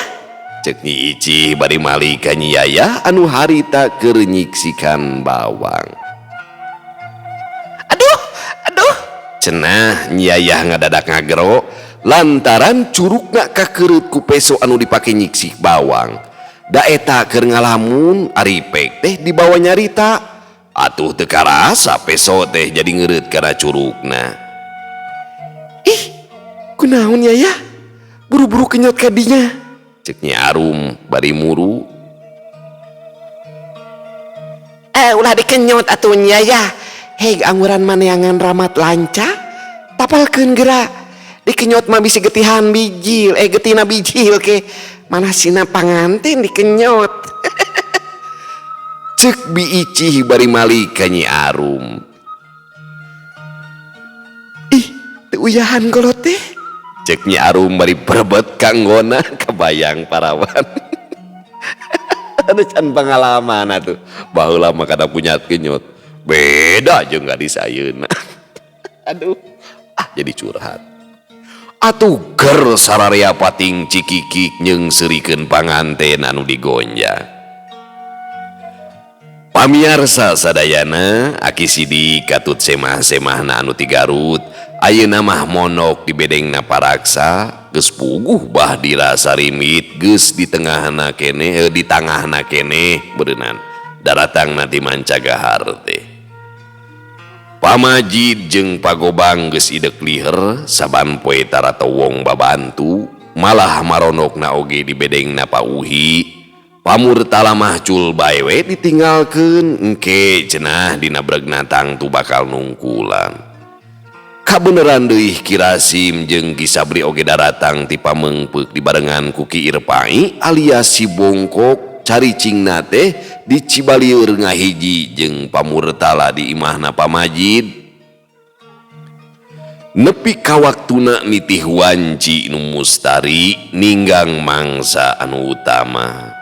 Cek Nyi Icih bari malih ka Nyi Yayah anu harita keur nyiksikan bawang. Aduh Cenah Nyi Yayah ngadadak ngagero lantaran curugna kakeureut ku peso anu dipake nyiksik bawang. Da eta keur ngalamun ari pek teh dibawa nyarita atuh teu karasa peso teh jadi ngeureut kana curugna. Ih kunaon Yaya buru-buru kenyot ka dinya Cek Nyi Arum bari muru. Ulah dikenyot atuh Yaya heg angguran maneangan ramat lanca tapalkeun geura dikenyot mah bisi getihan bijil getina bijil ke mana sina panganten dikenyot. Cek Bi Icih bari malih ka Nyi Arum. Ih teu uyahan kolot teh. Cek Nyi Arum bari berebet kanggona kebayang parawan. Anu can pengalaman atuh baheula mah kada punya kenyot beda jeung gadis ayeuna. Aduh jadi curhat atuh ger sararea pating cikikik nyeungsirikeun panganten anu digonjang. Pamiarsa sadayana aki sidik katut semah-semahna anu ti Garut ayeuna mah monok di bedengna paraksa geus puguh bah dirasa rimit geus di tengahna keneh di tangahna keneh beuneunan daratangna ti Mancagahar teh. Pamajid jeung pagobang geus idek liher saban poe taratowong babantu malah maronokna oge di bedengna pauhi pamurtala mah cul bae we ditinggalkeun engke cenah dina bregna tangtu bakal nungkulan. Kabeneran deui Ki Rasim jeung Ki Sabri oge daratang ti pameungpeuk dibarengan ku Ki Irpai alias si Bongkok caricingna teh di Cibalieur ngahiji jeung pamurtala di imahna Pamajid nepi ka waktuna nitih wanci nu mustari ninggang mangsa anu utama.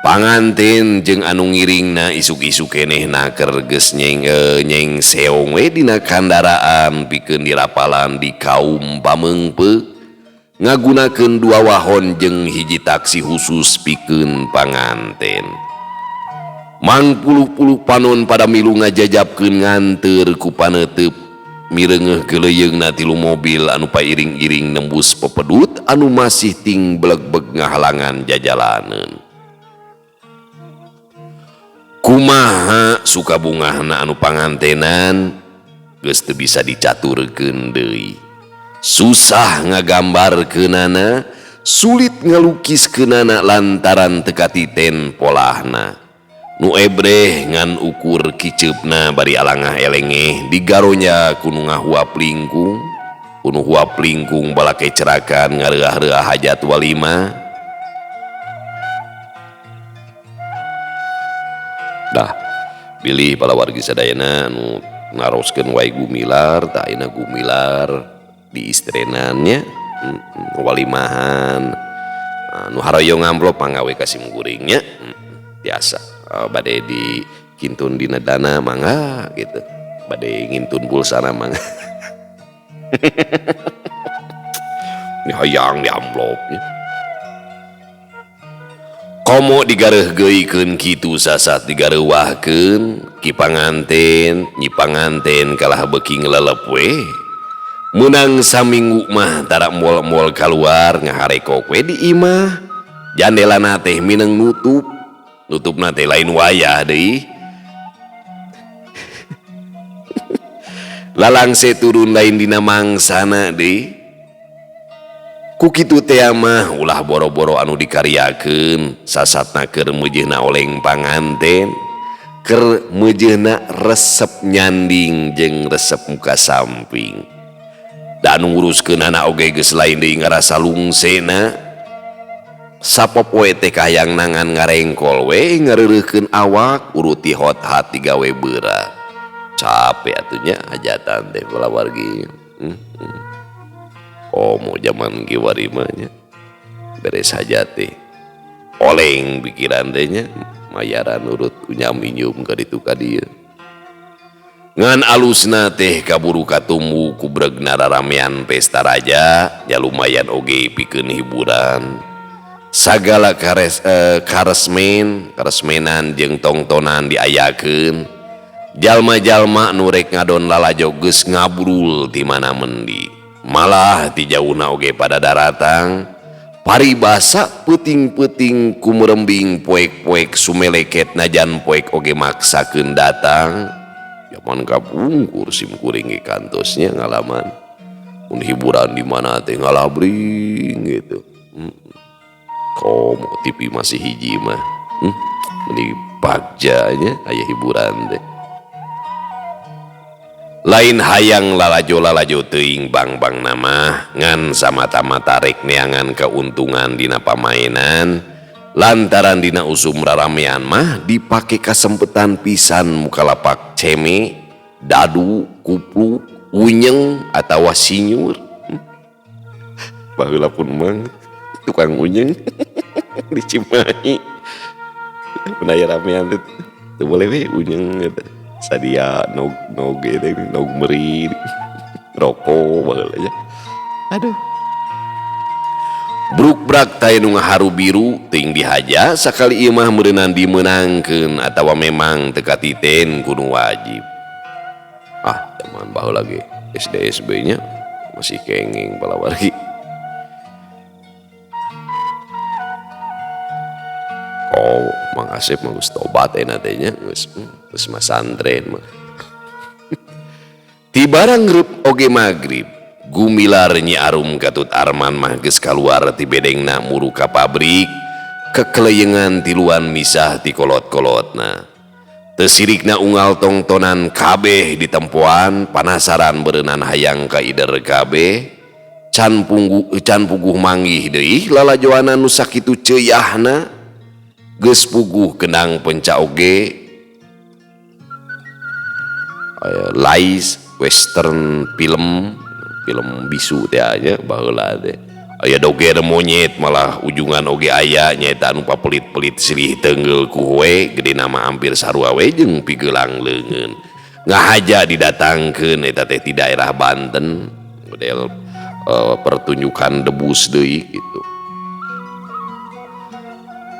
Panganten jeung anu ngiringna isuk-isuk kenehna keur geus nyeng seong we dina kandaraan pikeun dirapalan di kaum pameungpeuk ngagunakeun dua wahon jeung hiji taksi khusus pikeun panganten. Mang puluh-puluh panon pada milu ngajajabkeun nganteur ku paneuteup mireungeuh geuleyeungna tilu mobil anu pairing-iring nembus pepedut anu masih ting beleg-beg ngahalangan jajalaneun. Kumaha sukabungahna anu pangantenan geus teu bisa dicaturkeun deui. Susah ngagambarkeunana, sulit ngalukiskeunana lantaran teu katiten polahna. Nu ebreh ngan ukur kiceupna bari alangah elengeh digaronya kunu ngahuap lingkung, kunu huap lingkung balake cerakan ngareuah-reuah hajat walimah. Dah pilih pala wargi sadayana anu naroskeun wae gumilar tah ayeuna gumilar di istrenannya walimahan anu haroyong amplop panggawe ka simkuringnya biasa bade di kintun dina dana mangga gitu bade ngintun pulsana mangga ini hayang di amplopnya komo digareuhgeuykeun kitu sasat digareuwahkeun ki panganten nyi panganten kalah beuki ngelelep we menang saminggu mah tara moal-moal keluar ngaharekok we di imah jandelana teh mineng nutupna teh lain wayah deui lalangse turun lain dina mangsana deui ku kitu teh mah ulah boro-boro anu dikaryakeun sasatna keur meujeuhna oleng panganten keur meujeuhna resep nyanding jeung resep muka samping dan nguruskeun anak oge geus lain deui ngarasa lungsena sapopoe teh kahayang nangan ngarengkol we ngareureuhkeun awak uruti hot-hat digawe beura capek atunya hajatan teh bala wargi mau zaman giwarimanya beres saja teh oleng pikiran tehnya mayaran urut unyam inyum ka ditu ka dieu ngan alusna teh kaburu katumbu ku bregna raramean pesta raja ya lumayan oge pikeun hiburan sagala karesmenan jeung tongtonan diayakeun jalma-jalma nu rek ngadon lalajo geus ngabrul di mana mendi malah ti jauhna oge pada daratang paribasa peuting-peuting kumerembing poek-poek sumeleket najan poek oge maksakeun datang zaman kapungkur simkuring ge kantosnya ngalaman mun hiburan di mana teh ngalabring gitu komo TV masih hiji mah meni bagjanya aya hiburan teh lain hayang lalajo teuing bang nama ngan samata-mata rek neangan keuntungan dina pamainan lantaran dina usum raramean mah dipake kasempetan pisan mukalapak ceme dadu kuplu unyeng atawa sinyur baheula pun mang tukang unyeng di Cimahi penaya ramean teu boleh we unyeng gitu sadia nog meri rokok baheula aja aduh bruk-brak taya nu ngaharu biru ting dihaja sakali ieu mah meureunan dimeunangkeun atawa memang teu katiten kudu wajib zaman baheula ge SD SB nya masih kenging bala wargi Mang Asep mah geus tobat euna teh nya geus masantren mah tibarang ngeureub oge magrib gumilar Nyi Arum Katut Arman mah geus kaluar ti bedengna muru ka pabrik kekeleyengan tiluan misah ti kolot-kolotna teu sirikna unggal tongtonan kabeh ditempoan panasaran beureunan hayang ka ider kabeh can puguh manggih deui lalajoana nu sakitu ceuyahna geus puguh kenang penca oge lais western film bisu teh nya baheula teh aya doger monyet malah ujungan oge aya nyaeta anu papelit-pelit silih teungeul ku we gede nama hampir sarua we jeung pigeulang leungeun ngahaja didatangkeun eta teh ti daerah Banten model pertunjukan debus deui gitu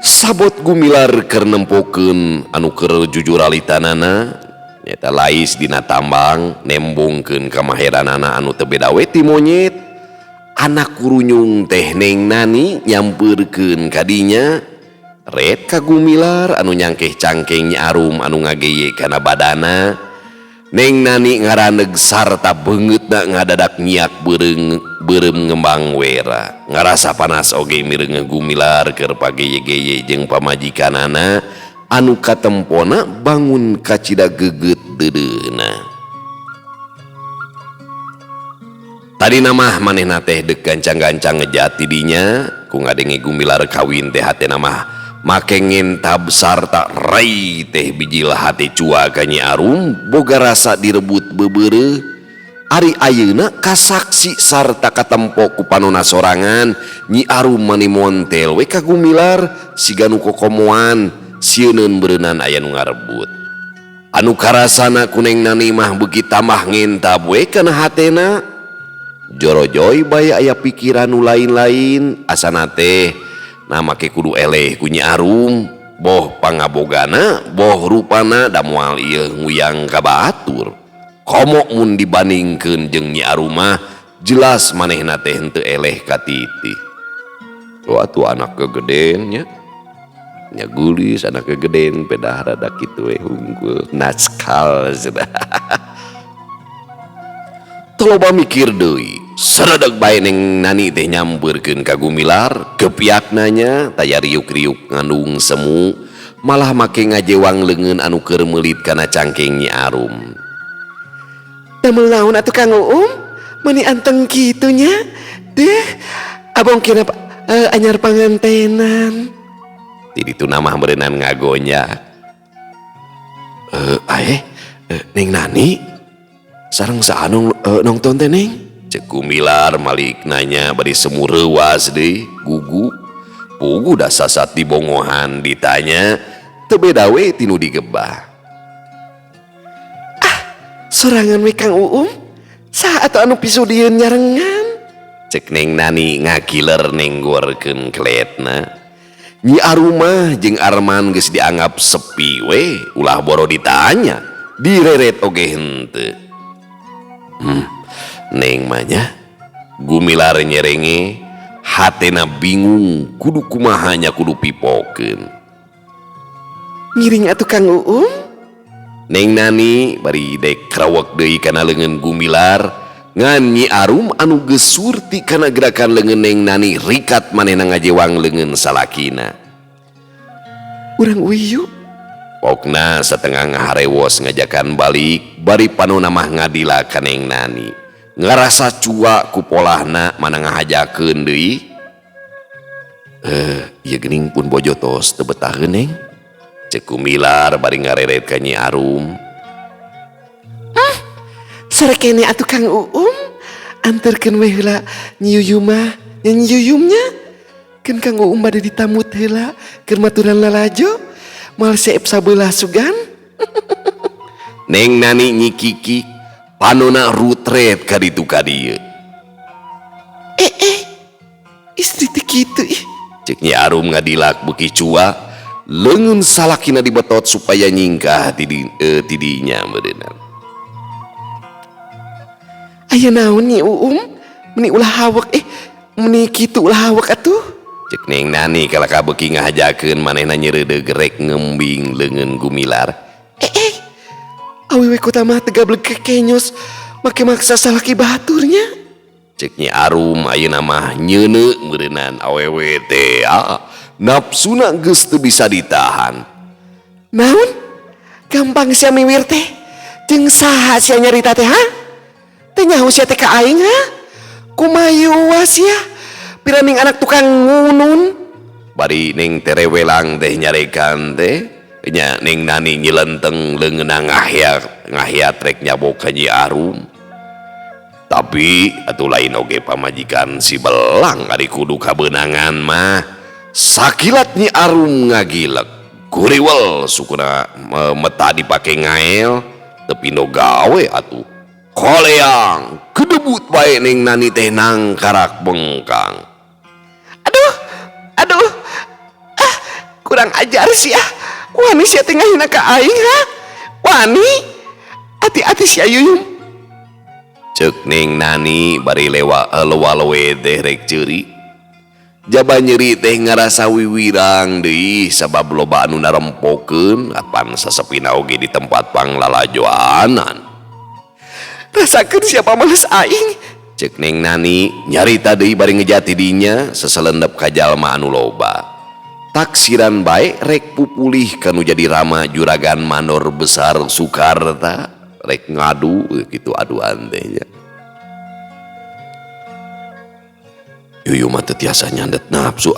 sabot gumilar keur nempokeun anu keur jujuralitanana nyaeta lais dina tambang nembongkeun ka maheranana anu teu beda we ti monyet anak kurunyung teh Neng Nani nyampeurkeun ka dinya ret ka gumilar anu nyangkeh cangkeng Nyi Arum anu ngageye kana badana Neng Nani ngaraneg sarta beungeutna ngadadak nyiak beureum ngembang wera ngarasa panas oge mireung gumilar keur pageye-geye jeung pamajikanana anu katempona bangun kacida geugeut deudeuna tadi namah manehna teh deuk gancang-gancang ngejat ti dinya ku ngadenge gumilar kawin teh hatena mah make ngentab sarta rai teh biji lahati cua ka Nyi Arum boga rasa direbut bebeureuh. Ari ayeuna kasaksi sarta katempo ku panonna sorangan Nyi Arum mani montel we ka Gumilar siga nu kokomoan sieun beureunan aya nu ngarebut. Anu karasana kuneng nani mah beuki tambah ngentab we kana hatena. Jorojoy baya aya pikiran nu lain-lain asana teh na make kudu eleh ku Nyi Arum boh pangabogana boh rupana da moal ieu nguyang ka batur. Komo mun dibandingkeun jeung Nyi Arum mah jelas manehna teh henteu eleh ka titih. Atuh anak kegeden nya. Nya gulis anak kegeden pedah rada kitu we hungkul naskal cenah. Toloba mikir deui, saradag bae neng nani teh nyampeurkeun ka Gumilar, kepiaknanya taya riuk-riuk ngandung semu, malah make ngajewang leungeun anu keur meulit kana cangkeng Nyi Arum. Damel naon atuh Kang Uum? Meni anteng kitu nya? Deh, abang kira anyar pangantenan. Di ditu namah beureunan ngagonya. Neng Nani sareng saanu nongton teh Neng? Cek Gumilar malik nanya bari semu reuwas deui gugu. Pugu da sasat di bongohan ditanya teu beda we tinu digebah. Sorangan we Kang Uum, saat anu pisu dieun nyarengan. Cek Neng Nani ngakiler nenggorkeun keletna. Nyi Arum mah jeung Arman geus dianggap sepi we, ulah boro ditanya, direret oge henteu. Neng mah nya Gumilar nyerenge, hatena bingung kudu kumaha nya kudu pipokeun. Ngiring atuh Kang Uum. Neng Nani bari dek krawek deui kana leungeun Gumilar ngan Nyi Arum anu geus surti kana gerakan leungeun Neng Nani rikat manehna ngajewang leungeun salakina. Urang wiyu Pokna satengah ngaharewos ngajakan balik bari panonna mah ngadila ka Neng Nani. Ngarasa cua ku polahna mana ngahajakeun deui. Ieu geuning pun bojotos teu betaheun Neng. Cek Gumilar bari ngareret ka Nyi Arum. sare kene atuh Kang Uum, anterkeun we heula Nyi Yuyum mah, Nyi Yuyumnya. Keun Kang Uum bade ditamut heula keur maturan lalajo, moal seep sabeula sugan. Neng Nani nyikiki panonna rutret ka ditu ka dieu. Istri teh kitu ih. Cek Nyi Arum ngadilak beuki cua leungeun salakina dibetot supaya nyingkah tidinya beuneunan. Aya naon Nyi Uum? Meni ulah hawak meni kitu ulah hawak atuh. Cek Neng Nani kalaka beuki ngahajakeun manehna nyeureudeg rek ngembing leungeun Gumilar. Awewe kota mah teu gablek kekenyos make maksa salaki baturnya. Cek Nyi Arum ayeuna mah nyeuneu beuneunan awewe teh napsuna geus teu bisa ditahan. Naon? Gampang sia miwir teh. Jeung saha sia nyarita teh ha? Teh nyaho sia teh ka aing ha? Kumaha sia? Piraning anak tukang ngunun. Bari Neng terewelang teh nyarekan teh nya Neng Nani nyilenteng leungeunna ngahiat rek nyabok ka Nyi Arum. Tapi atuh lain oge pamajikan si belang ari kudu kabeunangan mah. Sakilat Nyi Arum ngagilek kuriwel sukuna meta dipake ngael tepi no gawe atuh koleang kedebut bae Neng Nani teh nangkarak bengkang. Aduh, kurang ajar sia. Wani sia teh ngahina ka aing ha? Wani, hati-hati sia Yuyum. Cek Neng Nani bari lewa-lewe teh rek ceuri. Jaba nyeri teh ngarasa wiwirang deui sabab loba anu narempokeun apan sasepina oge di tempat panglalajoanan. Rasakeun siapa males aing. Cek Neng Nani nyarita deui bari ngejati dinya seselendep ka jalma anu loba. Taksiran bae rek pupulih kanu jadi rama juragan manor besar Sukarta rek ngadu kitu aduan teh nya. Yuyum mah teu tiasa nyandet nafsu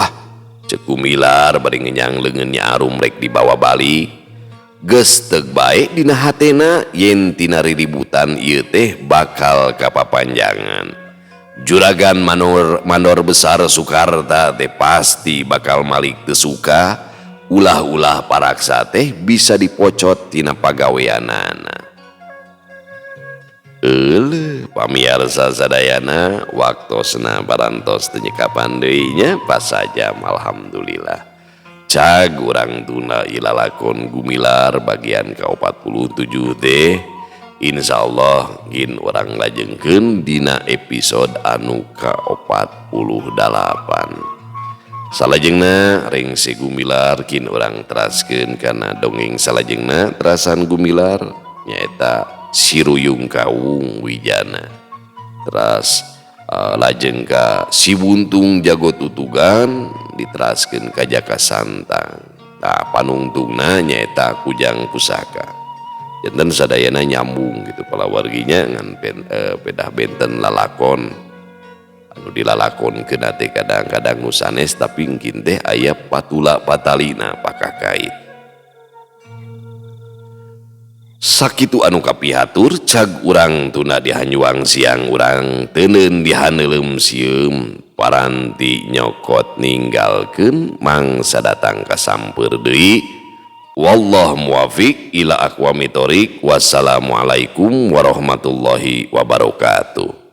Cek Gumilar bari ngenyang leungeunnya arum rek dibawa balik geus teu bae dina hatena yen tina riributan ieu teh bakal kapapanjangan. Juragan Mandor besar Soekarta teh pasti bakal malik teu suka ulah-ulah paraksa teh bisa dipocot tina pagaweanana. Pamiarsa sadayana waktosna barantos teu nyekapan deui nya pas sajam alhamdulillah. Cag urang tuna ilalakon Gumilar bagian ke-47 teh insyaallah gin urang lajengkeun dina episode anu ke-48. Salajengna ring si Gumilar kin urang teraskeun kana dongeng salajengna terasan Gumilar nyaeta Siruyung Kawung Wijana. Teras lajeng ka Si Buntung Jago Tutugan diteraskeun ka Jaka Santang. Nah panungtungna nyaeta Kujang Pusaka. Janten sadayana nyambung gitu palawarginya ngan pedah benten lalakon anu dilalakonkeun teh kadang-kadang nu sanes tapi engkin teh aya patula patalina pakakait. Sakitu anu kapihatur cag urang tuna dihanyuang siang urang teuneun dihaneulem sieum paranti nyokot ninggalkeun mangsa datang kasamper deui. Wallahu muwafiq ila aqwamit thoriq. Wassalamualaikum warahmatullahi wabarakatuh.